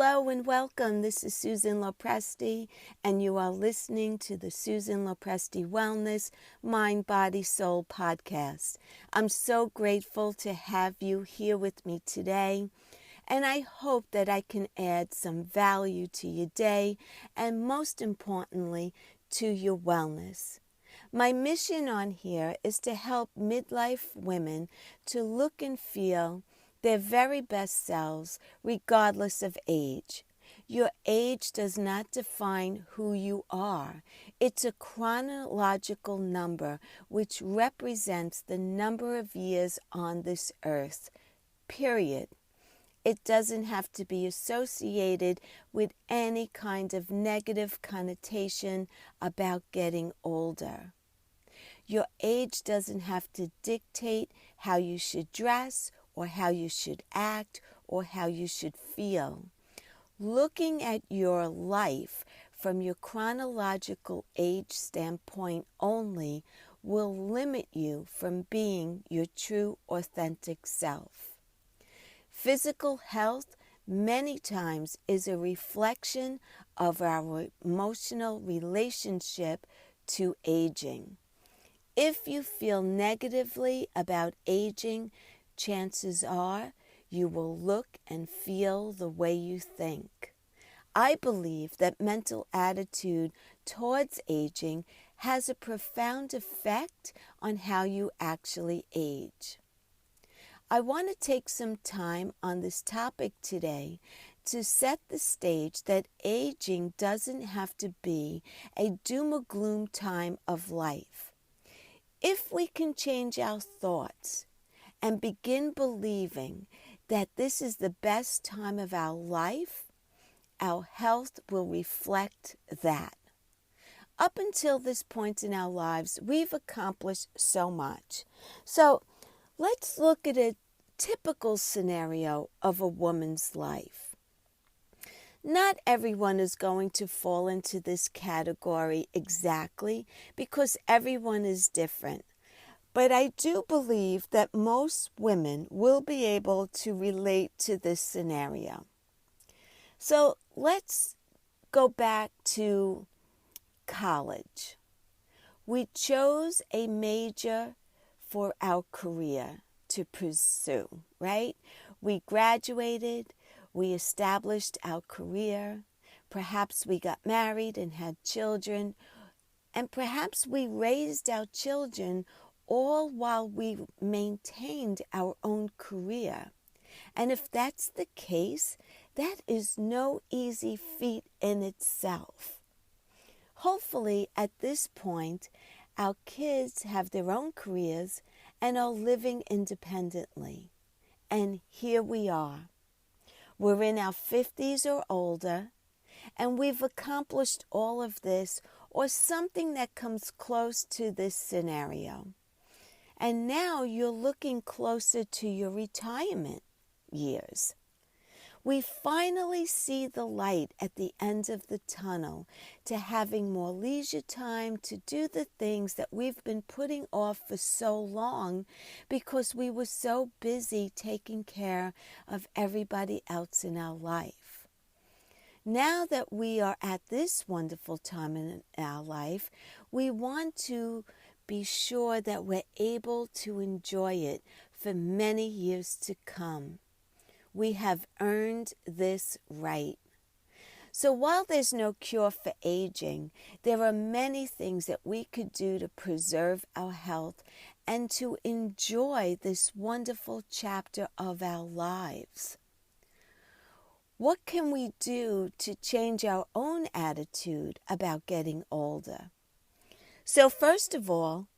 Hello and welcome. This is Susan Lopresti, and you are listening to the Susan Lopresti Wellness Mind, Body, Soul podcast. I'm so grateful to have you here with me today, and I hope that I can add some value to your day and most importantly, to your wellness. My mission on here is to help midlife women to look and feel their very best selves, regardless of age. Your age does not define who you are. It's a chronological number which represents the number of years on this earth, period. It doesn't have to be associated with any kind of negative connotation about getting older. Your age doesn't have to dictate how you should dress or how you should act or how you should feel. Looking at your life from your chronological age standpoint only will limit you from being your true, authentic self. Physical health many times is a reflection of our emotional relationship to aging. If you feel negatively about aging, chances are you will look and feel the way you think. I believe that mental attitude towards aging has a profound effect on how you actually age. I want to take some time on this topic today to set the stage that aging doesn't have to be a doom or gloom time of life. If we can change our thoughts and begin believing that this is the best time of our life, our health will reflect that. Up until this point in our lives, we've accomplished so much. So let's look at a typical scenario of a woman's life. Not everyone is going to fall into this category exactly because everyone is different. But I do believe that most women will be able to relate to this scenario. So let's go back to college. We chose a major for our career to pursue, right? We graduated, we established our career, perhaps we got married and had children, and perhaps we raised our children all while we maintained our own career. And if that's the case, that is no easy feat in itself. Hopefully, at this point, our kids have their own careers and are living independently. And here we are. We're in our 50s or older, and we've accomplished all of this or something that comes close to this scenario. And now you're looking closer to your retirement years. We finally see the light at the end of the tunnel to having more leisure time to do the things that we've been putting off for so long because we were so busy taking care of everybody else in our life. Now that we are at this wonderful time in our life, we want to be sure that we're able to enjoy it for many years to come. We have earned this right. So while there's no cure for aging, there are many things that we could do to preserve our health and to enjoy this wonderful chapter of our lives. What can we do to change our own attitude about getting older? So first of all,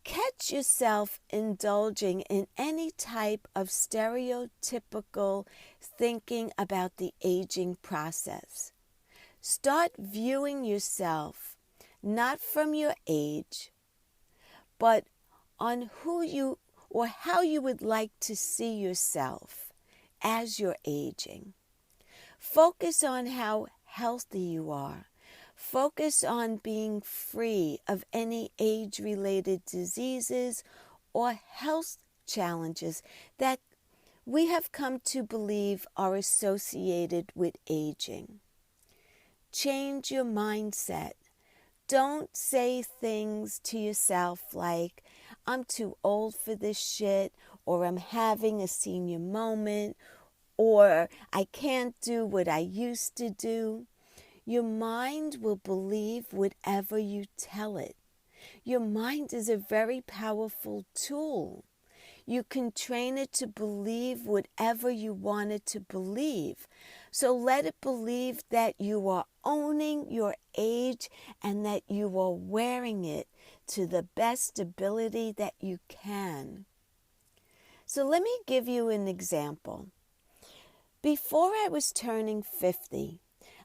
catch yourself indulging in any type of stereotypical thinking about the aging process. Start viewing yourself not from your age, but on who you or how you would like to see yourself as you're aging. Focus on how healthy you are. Focus on being free of any age-related diseases or health challenges that we have come to believe are associated with aging. Change your mindset. Don't say things to yourself like, I'm too old for this shit, or I'm having a senior moment, or I can't do what I used to do. Your mind will believe whatever you tell it. Your mind is a very powerful tool. You can train it to believe whatever you want it to believe. So let it believe that you are owning your age and that you are wearing it to the best ability that you can. So let me give you an example. Before I was turning 50,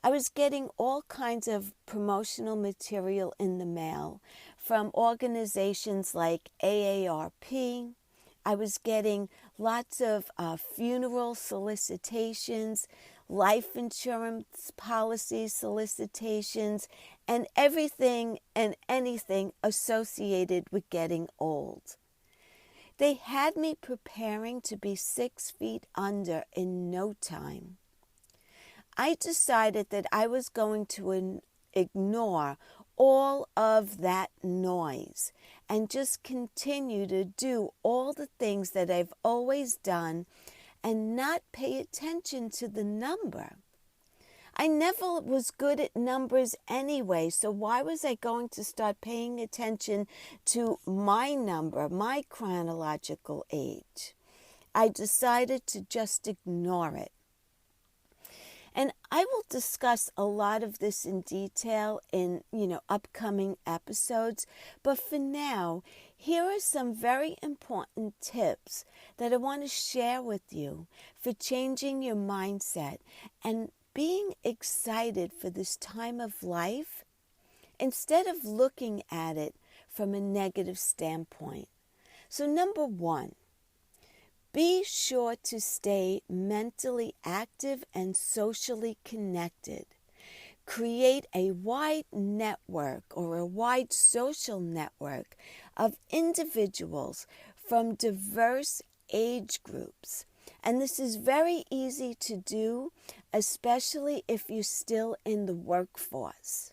I was getting all kinds of promotional material in the mail from organizations like AARP. I was getting lots of funeral solicitations, life insurance policy solicitations, and everything and anything associated with getting old. They had me preparing to be 6 feet under in no time. I decided that I was going to ignore all of that noise and just continue to do all the things that I've always done and not pay attention to the number. I never was good at numbers anyway, so why was I going to start paying attention to my number, my chronological age? I decided to just ignore it. And I will discuss a lot of this in detail in, upcoming episodes. But for now, here are some very important tips that I want to share with you for changing your mindset and being excited for this time of life instead of looking at it from a negative standpoint. So number 1, be sure to stay mentally active and socially connected. Create a wide network or a wide social network of individuals from diverse age groups. And this is very easy to do, especially if you're still in the workforce,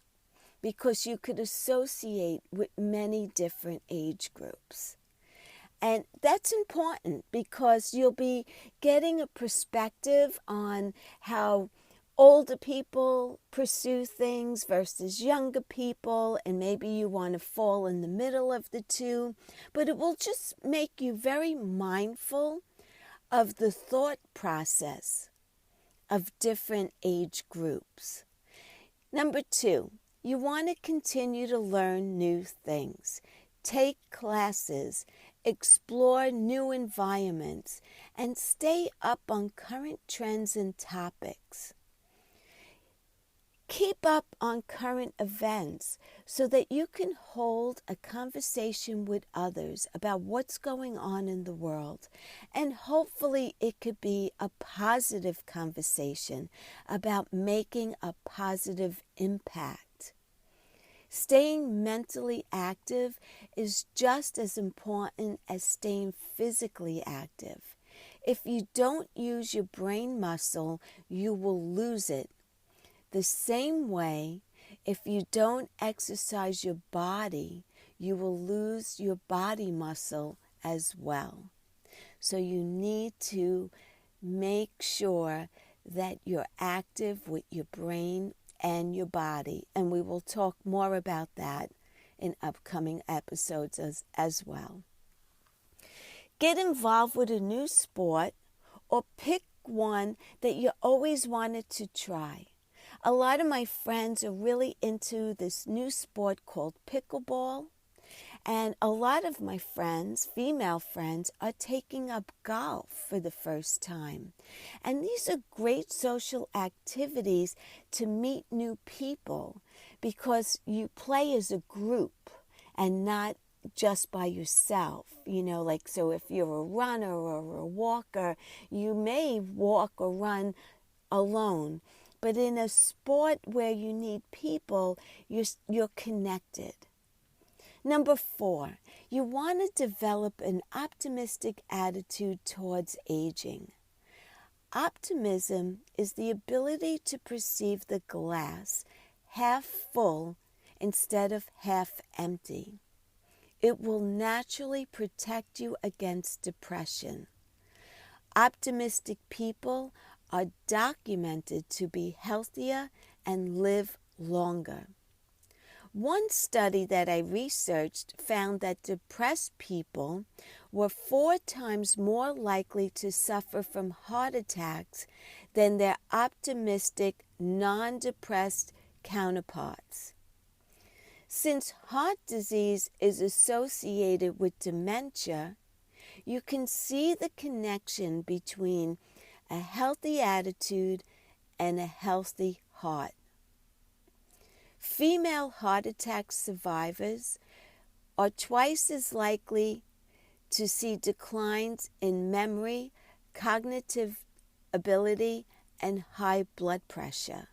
because you could associate with many different age groups. And that's important because you'll be getting a perspective on how older people pursue things versus younger people, and maybe you want to fall in the middle of the two. But it will just make you very mindful of the thought process of different age groups. Number 2, you want to continue to learn new things. Take classes, explore new environments, and stay up on current trends and topics. Keep up on current events so that you can hold a conversation with others about what's going on in the world. And hopefully it could be a positive conversation about making a positive impact. Staying mentally active is just as important as staying physically active. If you don't use your brain muscle, you will lose it. The same way, if you don't exercise your body, you will lose your body muscle as well. So you need to make sure that you're active with your brain and your body. And we will talk more about that in upcoming episodes as well. Get involved with a new sport or pick one that you always wanted to try. A lot of my friends are really into this new sport called pickleball. And a lot of my friends, female friends, are taking up golf for the first time. And these are great social activities to meet new people because you play as a group and not just by yourself. So if you're a runner or a walker, you may walk or run alone. But in a sport where you need people, you're connected. Number 4, you want to develop an optimistic attitude towards aging. Optimism is the ability to perceive the glass half full instead of half empty. It will naturally protect you against depression. Optimistic people are documented to be healthier and live longer. One study that I researched found that depressed people were 4 times more likely to suffer from heart attacks than their optimistic, non-depressed counterparts. Since heart disease is associated with dementia, you can see the connection between a healthy attitude and a healthy heart. Female heart attack survivors are twice as likely to see declines in memory, cognitive ability, and high blood pressure.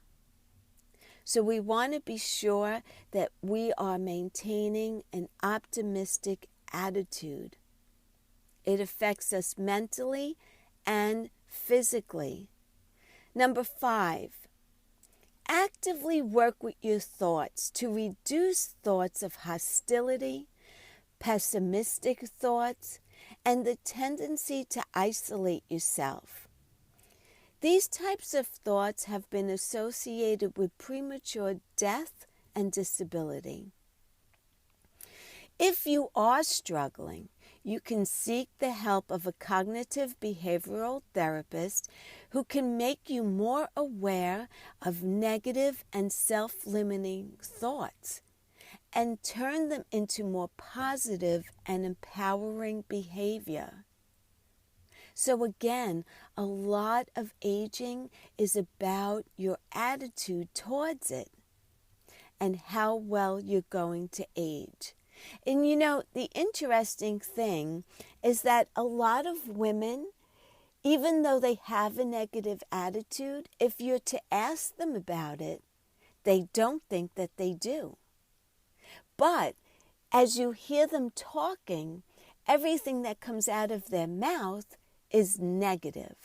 So we want to be sure that we are maintaining an optimistic attitude. It affects us mentally and physically. Number 5, actively work with your thoughts to reduce thoughts of hostility, pessimistic thoughts, and the tendency to isolate yourself. These types of thoughts have been associated with premature death and disability. If you are struggling, you can seek the help of a cognitive behavioral therapist who can make you more aware of negative and self-limiting thoughts and turn them into more positive and empowering behavior. So again, a lot of aging is about your attitude towards it and how well you're going to age. And you know, the interesting thing is that a lot of women, even though they have a negative attitude, if you're to ask them about it, they don't think that they do. But as you hear them talking, everything that comes out of their mouth is negative.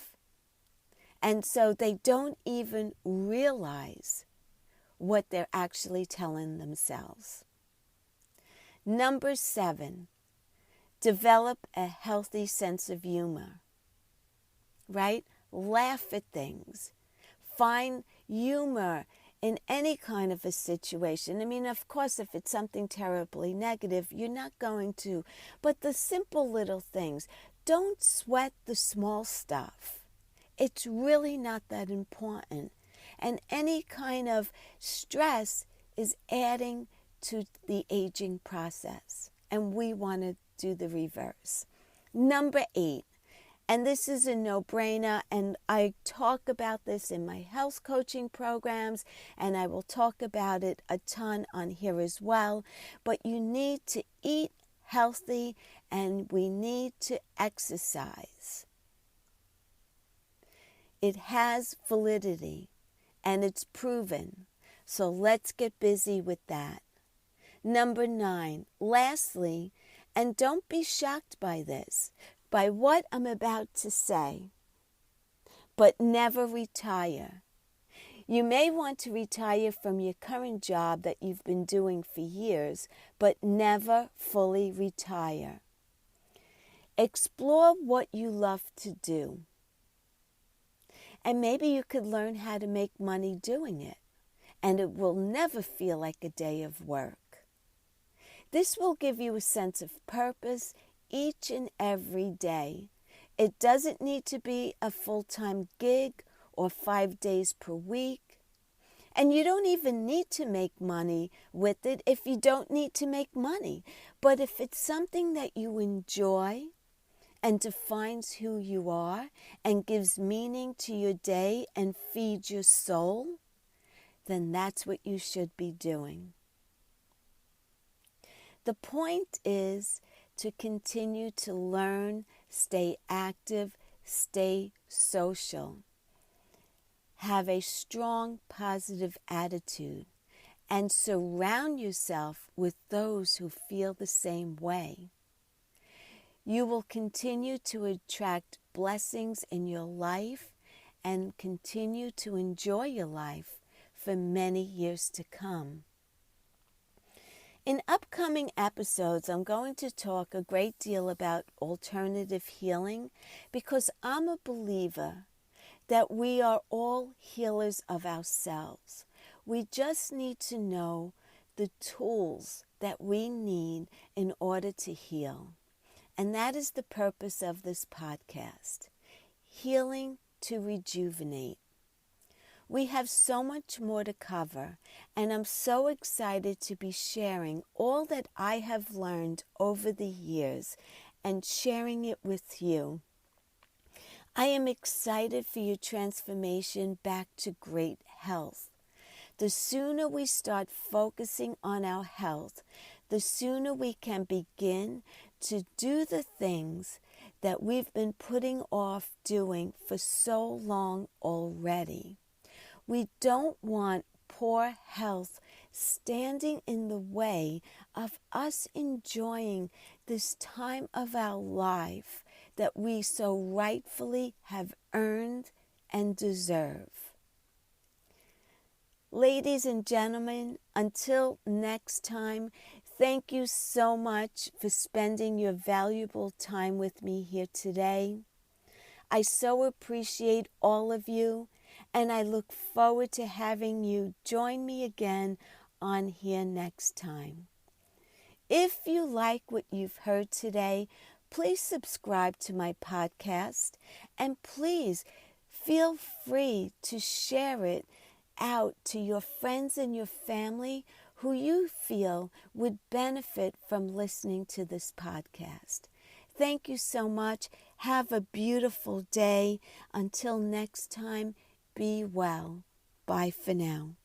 And so they don't even realize what they're actually telling themselves. Number 7, develop a healthy sense of humor, right? Laugh at things. Find humor in any kind of a situation. I mean, of course, if it's something terribly negative, you're not going to. But the simple little things, don't sweat the small stuff. It's really not that important. And any kind of stress is adding to the aging process. And we want to do the reverse. Number 8, and this is a no-brainer, and I talk about this in my health coaching programs, and I will talk about it a ton on here as well, but you need to eat healthy and we need to exercise. It has validity and it's proven, so let's get busy with that. Number 9, lastly, and don't be shocked by this, by what I'm about to say, but never retire. You may want to retire from your current job that you've been doing for years, but never fully retire. Explore what you love to do. And maybe you could learn how to make money doing it, and it will never feel like a day of work. This will give you a sense of purpose each and every day. It doesn't need to be a full-time gig or 5 days per week. And you don't even need to make money with it if you don't need to make money. But if it's something that you enjoy and defines who you are and gives meaning to your day and feeds your soul, then that's what you should be doing. The point is to continue to learn, stay active, stay social. Have a strong, positive attitude and surround yourself with those who feel the same way. You will continue to attract blessings in your life and continue to enjoy your life for many years to come. In upcoming episodes, I'm going to talk a great deal about alternative healing because I'm a believer that we are all healers of ourselves. We just need to know the tools that we need in order to heal. And that is the purpose of this podcast, healing to rejuvenate. We have so much more to cover, and I'm so excited to be sharing all that I have learned over the years and sharing it with you. I am excited for your transformation back to great health. The sooner we start focusing on our health, the sooner we can begin to do the things that we've been putting off doing for so long already. We don't want poor health standing in the way of us enjoying this time of our life that we so rightfully have earned and deserve. Ladies and gentlemen, until next time, thank you so much for spending your valuable time with me here today. I so appreciate all of you, and I look forward to having you join me again on here next time. If you like what you've heard today, please subscribe to my podcast, and please feel free to share it out to your friends and your family who you feel would benefit from listening to this podcast. Thank you so much. Have a beautiful day. Until next time, be well. Bye for now.